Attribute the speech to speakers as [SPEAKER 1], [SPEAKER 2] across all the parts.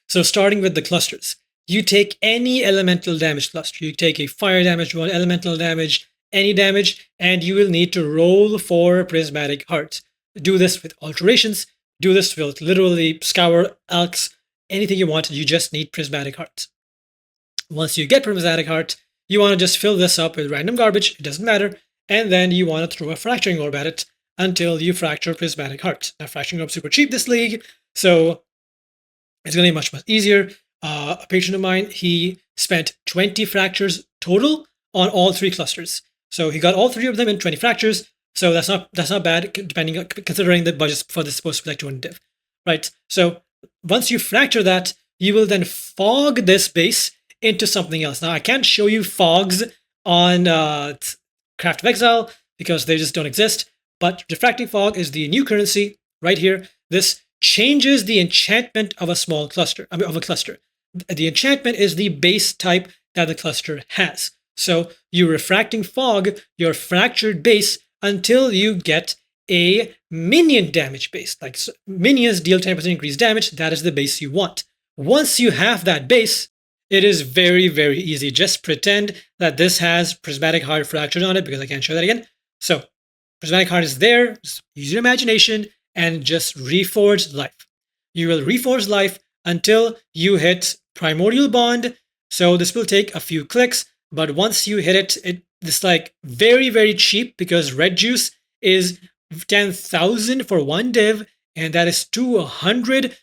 [SPEAKER 1] So starting with the clusters, you take any elemental damage cluster. You take a fire damage one, elemental damage, any damage, and you will need to roll 4 prismatic hearts. Do this with alterations. Do this with literally scour, alks, anything you want. You just need prismatic hearts. Once you get prismatic heart, you want to just fill this up with random garbage. It doesn't matter. And then you want to throw a fracturing orb at it until you fracture prismatic heart. Now, fracturing orb super cheap this league, so it's going to be much, much easier. A patron of mine, he spent 20 fractures total on all 3 clusters. So he got all 3 of them in 20 fractures. So that's not bad, considering the budget for this is supposed to be like 200 div, right? So once you fracture that, you will then fog this base into something else. Now I can't show you fogs on Craft of Exile because they just don't exist. But diffracting fog is the new currency right here. This changes the enchantment of a small cluster, of a cluster. The enchantment is the base type that the cluster has. So you're refracting fog your fractured base until you get a minion damage base. Like minions deal 10% increased damage. That is the base you want. Once you have that base, it is very, very easy. Just pretend that this has Prismatic Heart fractured on it because I can't show that again. So Prismatic Heart is there. Just use your imagination and just reforge life. You will reforge life until you hit Primordial Bond. So this will take a few clicks, but once you hit it, it's like very, very cheap because red juice is 10,000 for 1 div, and that is 200,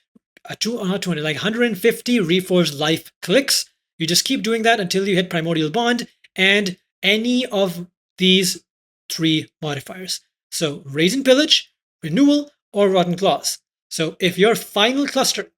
[SPEAKER 1] not 200, like 150 reforged life clicks. You just keep doing that until you hit Primordial Bond and any of these 3 modifiers. So Raise and Pillage, Renewal, or Rotten Claws. So if your final cluster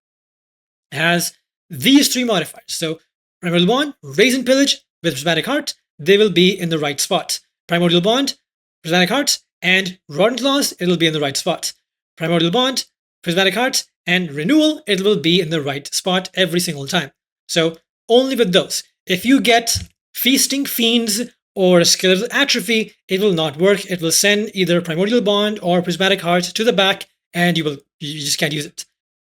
[SPEAKER 1] has these 3 modifiers, so Primordial Bond, Raise and Pillage with Prismatic Heart, they will be in the right spot. Primordial Bond, Prismatic Heart, and Rotten Claws, it'll be in the right spot. Primordial Bond, Prismatic Heart, and Renewal, it will be in the right spot every single time. So only with those. If you get Feasting Fiends or Skeletal Atrophy, it will not work. It will send either Primordial Bond or Prismatic Heart to the back, and you just can't use it.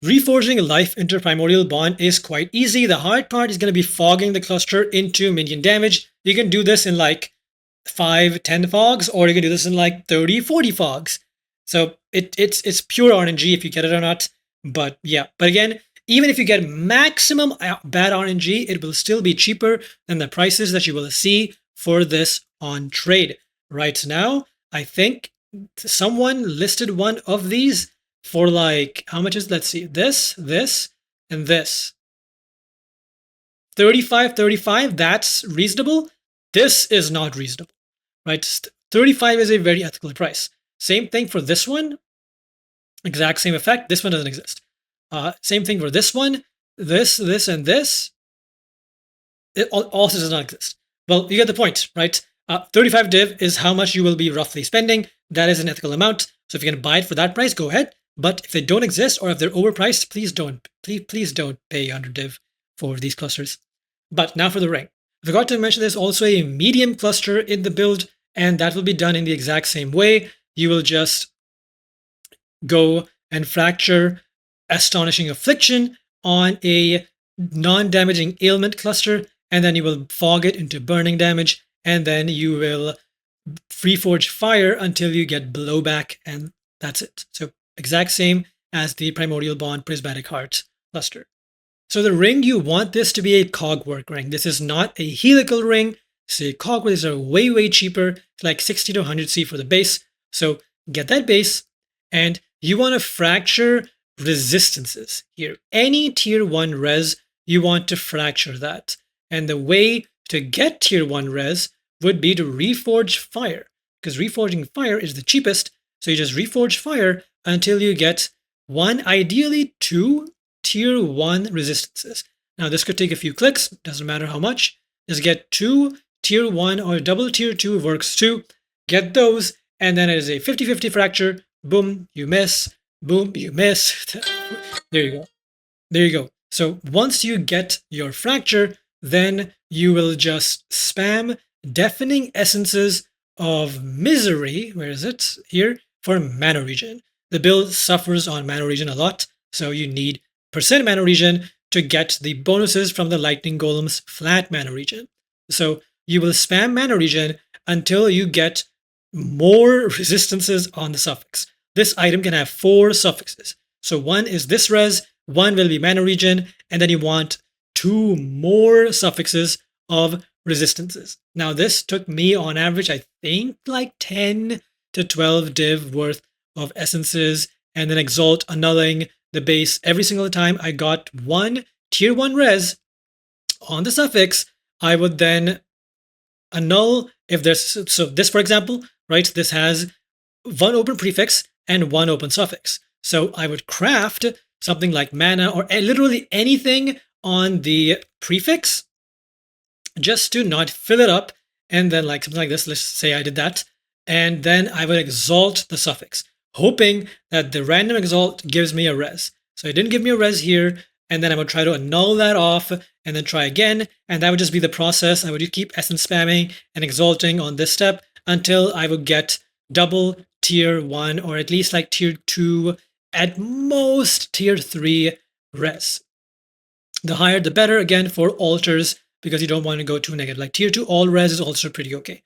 [SPEAKER 1] Reforging life into Primordial Bond is quite easy. The hard part is going to be fogging the cluster into minion damage. You can do this in like 5-10 fogs, or you can do this in like 30-40 fogs. So it's pure RNG if you get it or not. But yeah, but again, even if you get maximum bad RNG, it will still be cheaper than the prices that you will see for this on trade. Right now, I think someone listed one of these for like, how much is, let's see, this, and this. 35, that's reasonable. This is not reasonable, right? 35 is a very ethical price. Same thing for this one. Exact same effect. This one doesn't exist. Same thing for this one. This, and this. It also does not exist. Well, you get the point, right? 35 div is how much you will be roughly spending. That is an ethical amount. So if you can buy it for that price, go ahead. But if they don't exist or if they're overpriced, please don't pay 100 div for these clusters. But now for the ring. I forgot to mention there's also a medium cluster in the build, and that will be done in the exact same way. You will just go and fracture Astonishing Affliction on a non-damaging ailment cluster, and then you will fog it into burning damage, and then you will reforge fire until you get blowback, and that's it. So exact same as the Primordial Bond Prismatic Heart cluster. So the ring, you want this to be a cogwork ring. This is not a helical ring. This is a cogwork. These are way, way cheaper. It's like 60 to 100 C for the base. So get that base, and you want to fracture resistances here. Any tier 1 res, you want to fracture that. And the way to get tier 1 res would be to reforge fire, because reforging fire is the cheapest. So you just reforge fire until you get 1, ideally 2 tier 1 resistances. Now this could take a few clicks, doesn't matter how much. Just get 2 tier 1 or double tier 2 works too. Get those, and then it is a 50-50 fracture. Boom, you miss. Boom, you miss. There you go. There you go. So once you get your fracture, then you will just spam Deafening Essences of Misery. Where is it? Here, for mana regen. The build suffers on mana regen a lot, so you need percent mana regen to get the bonuses from the Lightning Golem's flat mana regen. So you will spam mana regen until you get more resistances on the suffix. This item can have 4 suffixes. So one is this res, one will be mana regen, and then you want 2 more suffixes of resistances. Now this took me on average, I think like 10 to 12 div worth of essences, and then exalt annulling the base every single time I got one tier 1 res on the suffix. I would then annul if there's, so this for example, right, this has 1 open prefix and 1 open suffix. So I would craft something like mana or literally anything on the prefix just to not fill it up, and then like something like this, let's say I did that, and then I would exalt the suffix, hoping that the random exalt gives me a res. So it didn't give me a res here, and then I would try to annul that off and then try again, and that would just be the process. I would keep essence spamming and exalting on this step until I would get double tier 1 or at least like tier 2, at most tier 3 res. The higher the better, again, for altars, because you don't want to go too negative. Like tier 2 all res is also pretty okay,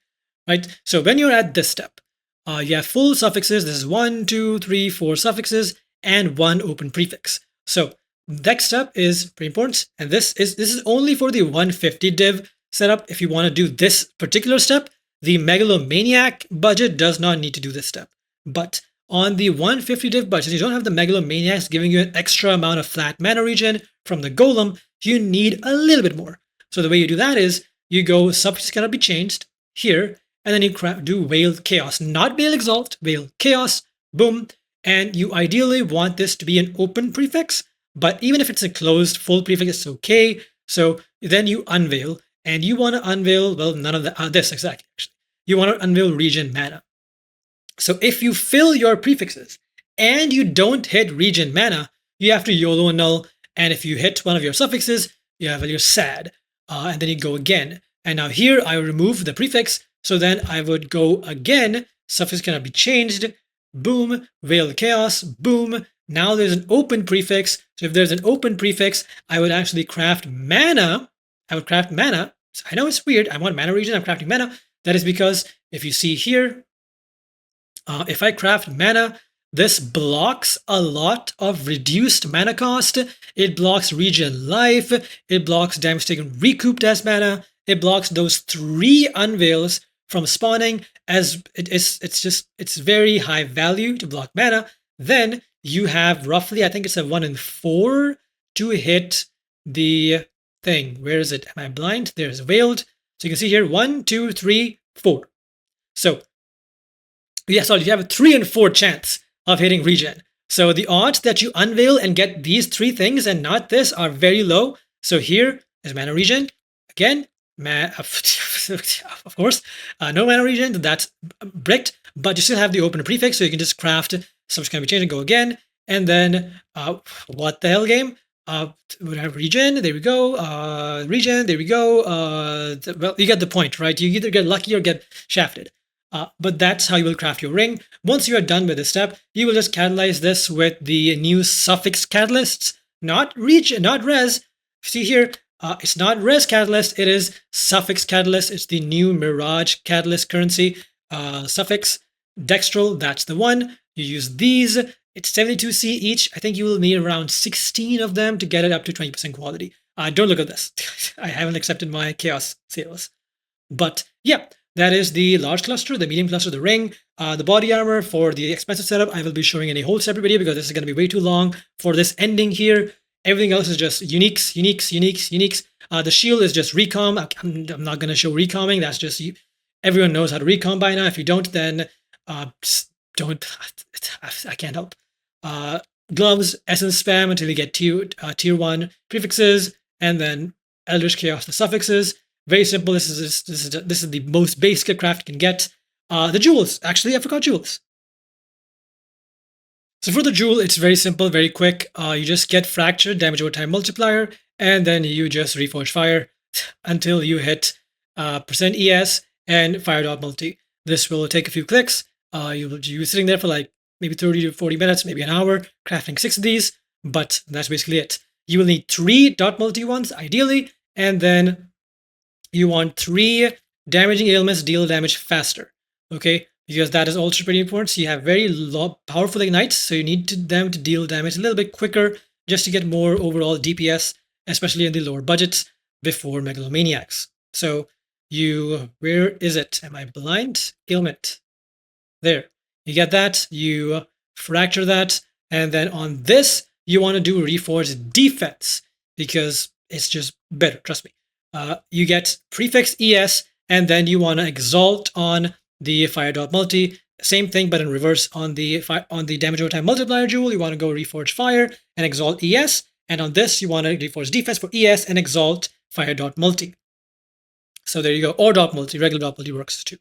[SPEAKER 1] right? So when you're at this step, you have full suffixes. This is 1, 2, 3, 4 suffixes and 1 open prefix. So next step is pretty important, and this is only for the 150 div setup. If you want to do this particular step, the Megalomaniac budget does not need to do this step. But on the 150 div budget, you don't have the Megalomaniacs giving you an extra amount of flat mana regen from the Golem. You need a little bit more. So the way you do that is you go suffix cannot be changed here, and then you do Veil Chaos, not Veil Exalt, Veil Chaos, boom. And you ideally want this to be an open prefix, but even if it's a closed full prefix, it's okay. So then you unveil, and you want to unveil, well, none of this exactly, actually. You want to unveil regen mana. So if you fill your prefixes and you don't hit regen mana, you have to YOLO annul, and if you hit one of your suffixes, you're sad. And then you go again. And now here I remove the prefix, so then I would go again, suffix cannot be changed, boom, Veil Chaos, boom. Now there's an open prefix. So if there's an open prefix, I would actually craft mana. I would craft mana. So I know it's weird. I want mana regen. I'm crafting mana. That is because if you see here, if I craft mana, this blocks a lot of reduced mana cost. It blocks regen life. It blocks damage taken recouped as mana. It blocks those 3 unveils from spawning, as it's very high value to block mana. Then you have roughly, I think it's a 1 in 4 to hit the thing. Where is it? Am I blind? There's veiled. So you can see here 1, 2, 3, 4. So yeah, sorry, you have a 3 in 4 chance of hitting regen. So the odds that you unveil and get these 3 things and not this are very low. So here is mana regen. Again, of course, no mana regen, that's bricked, but you still have the open prefix, so you can just craft something can be changed and go again. And then, what the hell game? We have regen, there we go, regen, there we go. Well, you get the point, right? You either get lucky or get shafted. But that's how you will craft your ring. Once you are done with this step, you will just catalyze this with the new suffix catalysts, not regen, not res. See here, it's not res catalyst, it is suffix catalyst. It's the new Mirage catalyst currency. Suffix, dextral, that's the one. You use these. It's 72C each. I think you will need around 16 of them to get it up to 20% quality. Don't look at this. I haven't accepted my chaos sales. But yeah, that is the large cluster, the medium cluster, the ring, the body armor. For the expensive setup, I will be showing in a whole separate video because this is going to be way too long for this ending here. Everything else is just uniques. The shield is just recom. I'm not going to show recomming. That's just, everyone knows how to recom by now. If you don't, then don't. I can't help. Gloves, essence spam until you get tier 1 prefixes, and then Eldritch Chaos, the suffixes. Very simple. This is the most basic craft you can get. The jewels. Actually, I forgot jewels. So for the jewel, it's very simple, very quick. You just get fractured, damage over time multiplier, and then you just reforge fire until you hit percent ES and fire dot multi. This will take a few clicks. You'll be sitting there for like maybe 30 to 40 minutes, maybe an hour, crafting 6 of these, but that's basically it. You will need 3 dot multi ones ideally, and then you want 3 damaging ailments deal damage faster. Okay, because that is also pretty important. So you have very powerful ignites, so you need them to deal damage a little bit quicker just to get more overall DPS, especially in the lower budgets before megalomaniacs. So where is it? Am I blind? Ailment. There. You get that, you fracture that, and then on this, you want to do Reforged Defense because it's just better, trust me. You get prefix ES, and then you want to exalt on the fire dot multi. Same thing, but in reverse on the damage over time multiplier jewel. You want to go reforge fire and exalt ES, and on this you want to reforge defense for ES and exalt fire dot multi. So there you go. Or dot multi, regular dot multi works too.